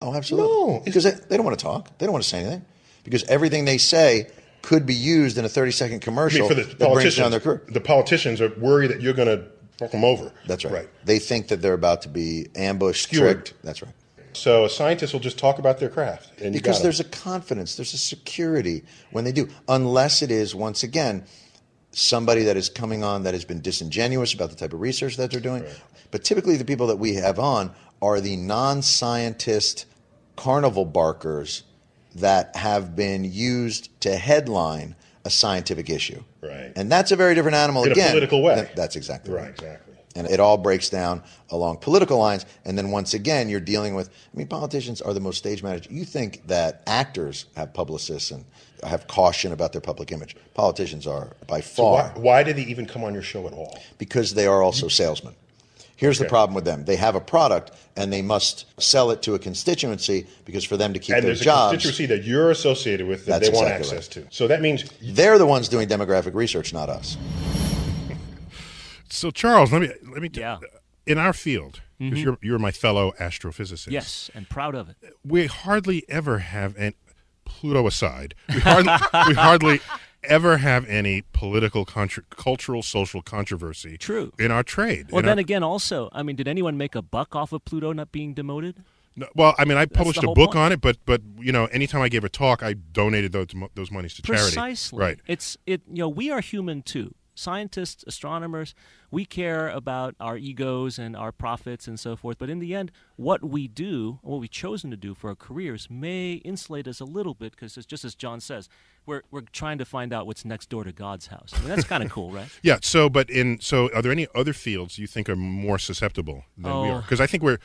Oh, absolutely. No. Because they don't want to talk. They don't want to say anything. Because everything they say could be used in a 30-second commercial that brings down their career. The politicians are worried that you're going to fuck them over. That's right. They think that they're about to be ambushed, tricked. That's right. So a scientist will just talk about their craft. And because there's a confidence, there's a security when they do. Unless it is, once again, somebody that is coming on that has been disingenuous about the type of research that they're doing. Right. But typically the people that we have on are the non-scientist carnival barkers that have been used to headline a scientific issue. Right. And that's a very different animal again. In a political way. That's exactly right. Exactly. And it all breaks down along political lines. And then once again, you're dealing with, politicians are the most stage managed. You think that actors have publicists and have caution about their public image. Politicians are by far. So why did they even come on your show at all? Because they are also salesmen. Here's the problem with them. They have a product, and they must sell it to a constituency because for them to keep their jobs. And there's a constituency that you're associated with that they want access to. So that means they're the ones doing demographic research, not us. So, Charles, let me in our field, because you're my fellow astrophysicist. Yes, and proud of it. We hardly ever have, and Pluto aside, we hardly ever have any political, cultural, social controversy in our trade. Well, then again, also, did anyone make a buck off of Pluto not being demoted? No, well, I published a book on it, but anytime I gave a talk, I donated those monies to charity. Precisely. Right. We are human too. Scientists, astronomers, we care about our egos and our profits and so forth. But in the end, what we do, what we've chosen to do for our careers may insulate us a little bit because, just as John says, we're trying to find out what's next door to God's house. That's kind of cool, right? Yeah. So are there any other fields you think are more susceptible than we are? Because I think we're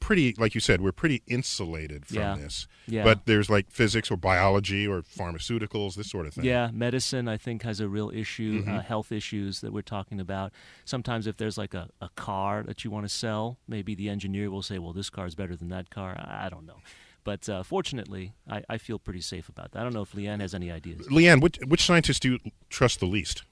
pretty, like you said, we're pretty insulated from this. Yeah. But there's like physics or biology or pharmaceuticals, this sort of thing. Yeah. Medicine, I think, has a real issue. Health issues that we're talking about. Sometimes if there's like a car that you want to sell, maybe the engineer will say, well, this car is better than that car. I don't know. But fortunately, I feel pretty safe about that. I don't know if Leanne has any ideas. Leanne, which scientists do you trust the least?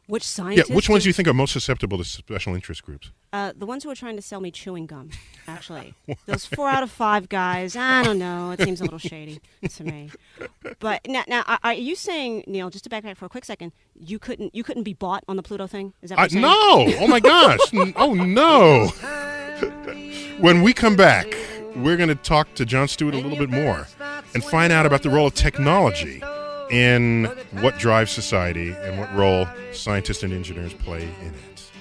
Which scientists? Yeah, which ones do you think are most susceptible to special interest groups? The ones who are trying to sell me chewing gum, actually. Those 4 out of 5 guys, I don't know. It seems a little shady to me. But now, are you saying, Neil, just to backtrack for a quick second, you couldn't be bought on the Pluto thing? Is that what you're saying? No! Oh, my gosh. Oh, no. When we come back, we're going to talk to Jon Stewart a little bit more and find out about the role of technology in what drives society and what role scientists and engineers play in it.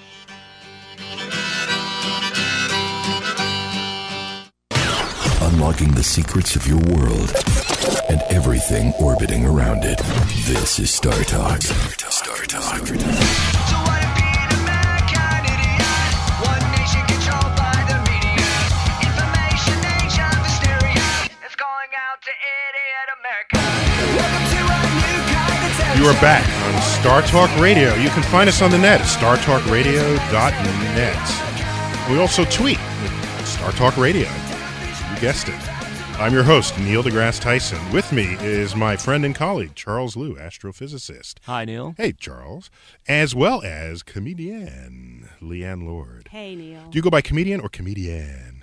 Unlocking the secrets of your world and everything orbiting around it. This is Star Talk. Star Talk. You are back on Startalk Radio. You can find us on the net at startalkradio.net. We also tweet at Startalk Radio. You guessed it. I'm your host, Neil deGrasse Tyson. With me is my friend and colleague, Charles Liu, astrophysicist. Hi, Neil. Hey, Charles. As well as comedian Leanne Lord. Hey, Neil. Do you go by comedian or comedian?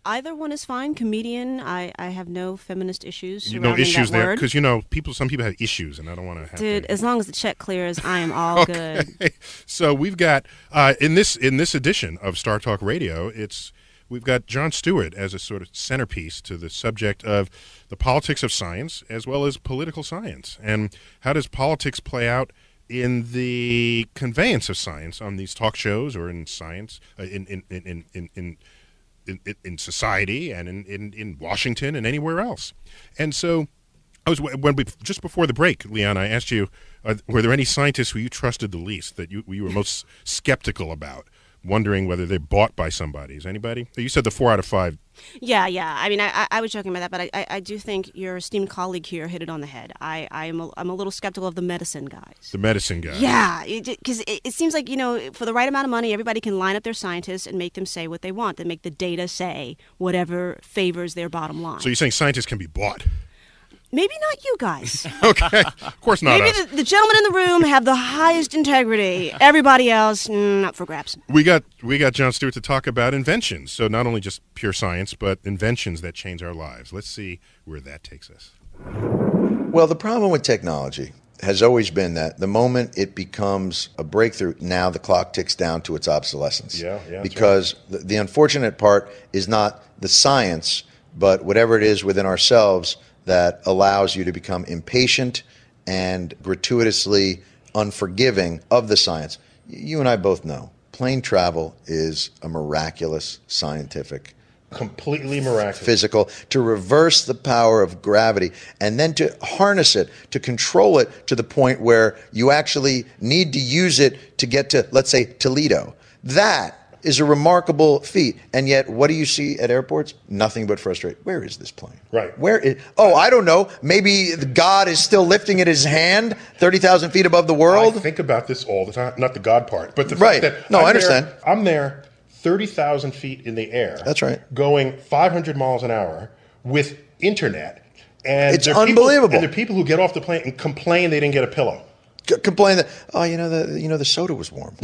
Either one is fine. Comedian, I have no feminist issues surrounding no issues that there? word. Because some people have issues, and I don't want to have Dude, as long as the check clears, I am all good. So we've got, in this edition of Star Talk Radio, we've got Jon Stewart as a sort of centerpiece to the subject of the politics of science as well as political science. And how does politics play out in the conveyance of science on these talk shows or in science, in society and in Washington and anywhere else. And so just before the break, Leanne, I asked you, were there any scientists who you trusted the least, that you were most skeptical about, wondering whether they're bought by somebody? Is anybody? You said the 4 out of 5. Yeah. I was joking about that, but I do think your esteemed colleague here hit it on the head. I'm a little skeptical of the medicine guys. The medicine guys. Yeah, because it seems like, for the right amount of money, everybody can line up their scientists and make them say what they want. They make the data say whatever favors their bottom line. So you're saying scientists can be bought? Maybe not you guys. Okay, of course not Maybe us. the gentlemen in the room have the highest integrity. Everybody else, up for grabs. We got Jon Stewart to talk about inventions. So not only just pure science, but inventions that change our lives. Let's see where that takes us. Well, the problem with technology has always been that the moment it becomes a breakthrough, now the clock ticks down to its obsolescence. Yeah. Because the unfortunate part is not the science, but whatever it is within ourselves that allows you to become impatient and gratuitously unforgiving of the science. You and I both know plane travel is a miraculous scientific, completely miraculous, physical, to reverse the power of gravity and then to harness it, to control it to the point where you actually need to use it to get to, let's say, Toledo. That is a remarkable feat. And yet, what do you see at airports? Nothing but frustration. Where is this plane? Right. I don't know. Maybe God is still lifting it in his hand 30,000 feet above the world? I think about this all the time. Not the God part, but the Right. fact that No, I understand. I'm there 30,000 feet in the air. That's right. Going 500 miles an hour with internet. And It's there are unbelievable. People, and there are people who get off the plane and complain they didn't get a pillow. Complain that, the soda was warm.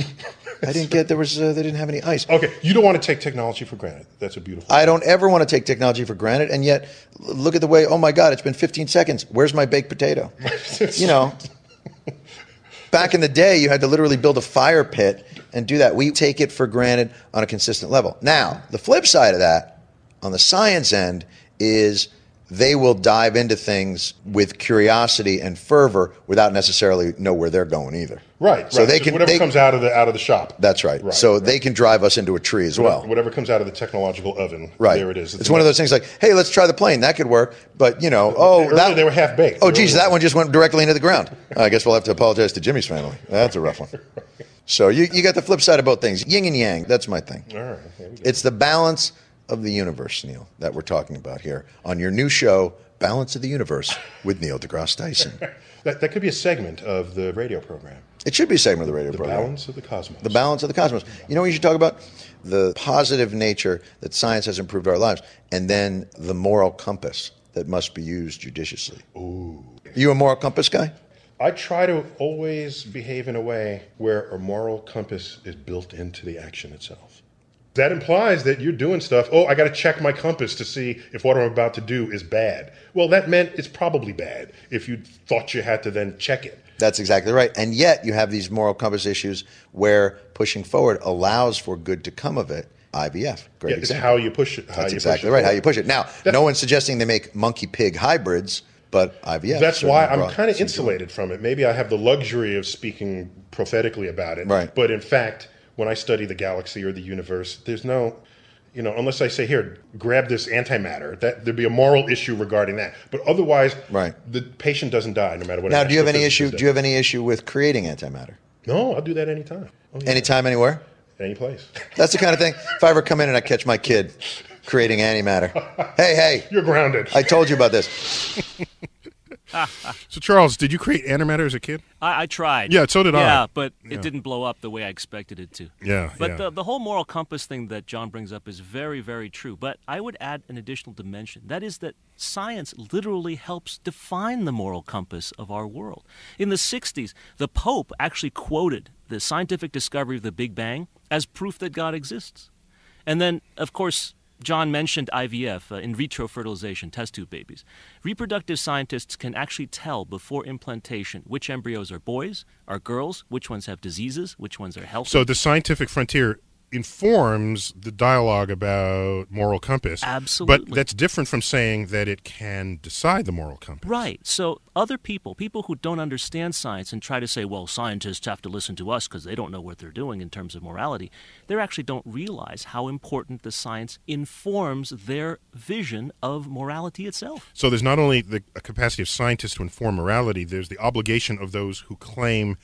I didn't get, they didn't have any ice. Okay, you don't want to take technology for granted. That's a beautiful I don't ever want to take technology for granted, and yet look at the way, oh my God, it's been 15 seconds. Where's my baked potato? Back in the day, you had to literally build a fire pit and do that. We take it for granted on a consistent level. Now, the flip side of that, on the science end, is they will dive into things with curiosity and fervor without necessarily know where they're going either. Right. So whatever comes out of the shop. That's right. They can drive us into a tree as well. Whatever comes out of the technological oven. Right. There it is. It's one of those things like, hey, let's try the plane. That could work. But, they were half baked. Oh, geez, that one just went directly into the ground. I guess we'll have to apologize to Jimmy's family. That's a rough one. So you got the flip side of both things. Yin and yang. That's my thing. All right. It's the balance of the universe, Neil, that we're talking about here on your new show, Balance of the Universe, with Neil deGrasse Tyson. That could be a segment of the radio program. It should be a segment of the radio program. The balance of the cosmos. The balance of the cosmos. You know what you should talk about? The positive nature that science has improved our lives, and then the moral compass that must be used judiciously. Ooh. Are you a moral compass guy? I try to always behave in a way where a moral compass is built into the action itself. That implies that you're doing stuff. Oh, I got to check my compass to see if what I'm about to do is bad. Well, that meant it's probably bad if you thought you had to then check it. That's exactly right. And yet you have these moral compass issues where pushing forward allows for good to come of it. IVF, great example. It's how you push it. That's exactly right, how you push it. Now, no one's suggesting they make monkey-pig hybrids, but IVF. That's why I'm kind of insulated from it. Maybe I have the luxury of speaking prophetically about it. Right. But in fact, when I study the galaxy or the universe, there's no, unless I say, here, grab this antimatter, there'd be a moral issue regarding that. But otherwise, the patient doesn't die no matter what. Now, do you have any issue with creating antimatter? No, I'll do that anytime. Oh, yeah. Anytime, anywhere? Any place. That's the kind of thing. If I ever come in and I catch my kid creating antimatter, hey, you're grounded. I told you about this. So, Charles, did you create antimatter as a kid? I tried. Yeah, so did I. Yeah, but it didn't blow up the way I expected it to. Yeah. But the whole moral compass thing that John brings up is very, very true. But I would add an additional dimension. That is that science literally helps define the moral compass of our world. In the 60s, the Pope actually quoted the scientific discovery of the Big Bang as proof that God exists. And then, of course, John mentioned IVF, in vitro fertilization, test tube babies. Reproductive scientists can actually tell before implantation which embryos are boys, are girls, which ones have diseases, which ones are healthy. So the scientific frontier informs the dialogue about moral compass. Absolutely. But that's different from saying that it can decide the moral compass. Right. So other people who don't understand science and try to say, well, scientists have to listen to us because they don't know what they're doing in terms of morality, they actually don't realize how important the science informs their vision of morality itself. So there's not only the capacity of scientists to inform morality, there's the obligation of those who claim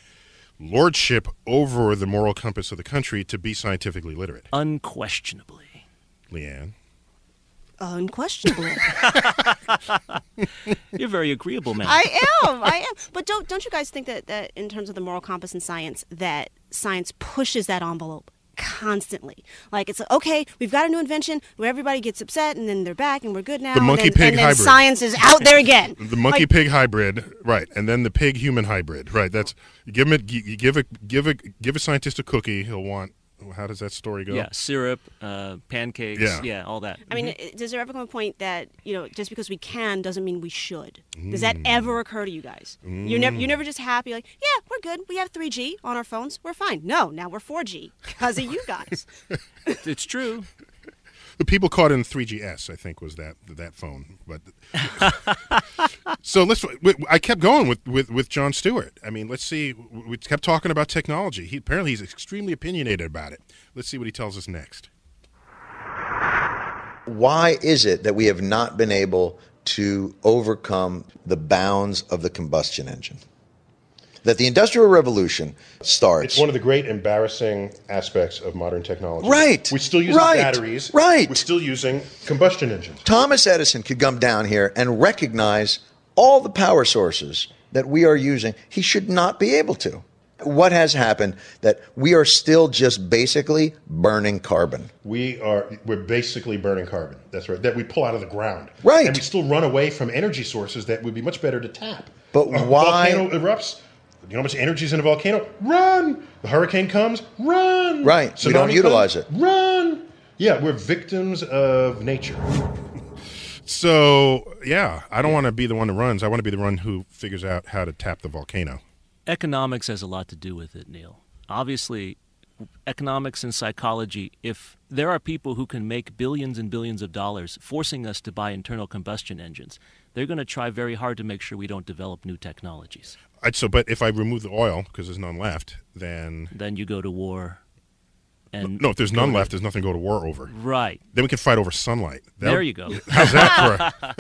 lordship over the moral compass of the country to be scientifically literate. Unquestionably. Leanne? Unquestionably. You're very agreeable, man. I am. But don't you guys think that in terms of the moral compass in science, that science pushes that envelope constantly. Like, it's like, okay, we've got a new invention where everybody gets upset and then they're back and we're good now. The monkey-pig and then hybrid. Science is out there again. The monkey-pig hybrid, right, and then the pig-human hybrid, right. That's you give a scientist a cookie, he'll want. How does that story go? Yeah, syrup, pancakes, yeah, all that. I mean, does there ever come a point that, just because we can doesn't mean we should? Does that ever occur to you guys? You're never just happy, like, yeah, we're good. We have 3G on our phones. We're fine. No, now we're 4G because of you guys. It's true. The people caught in 3GS, I think, was that phone. But so I kept going with Jon Stewart. I mean, let's see. We kept talking about technology. Apparently he's extremely opinionated about it. Let's see what he tells us next. Why is it that we have not been able to overcome the bounds of the combustion engine? That the Industrial Revolution starts. It's one of the great embarrassing aspects of modern technology. Right. We're still using batteries. Right. We're still using combustion engines. Thomas Edison could come down here and recognize all the power sources that we are using. He should not be able to. What has happened that we are still just basically burning carbon? We're basically burning carbon. That's right. That we pull out of the ground. Right. And we still run away from energy sources that would be much better to tap. But why? A volcano erupts. You know how much energy is in a volcano? Run! The hurricane comes? Run! Right. Tsunami We don't utilize it. Run! Yeah, we're victims of nature. So, yeah, I don't want to be the one that runs. I want to be the one who figures out how to tap the volcano. Economics has a lot to do with it, Neil. Obviously, economics and psychology, if there are people who can make billions and billions of dollars forcing us to buy internal combustion engines, they're going to try very hard to make sure we don't develop new technologies. But if I remove the oil, because there's none left, then you go to war. And no, if there's none left, there's nothing to go to war over. Right. Then we can fight over sunlight. There you go. How's that for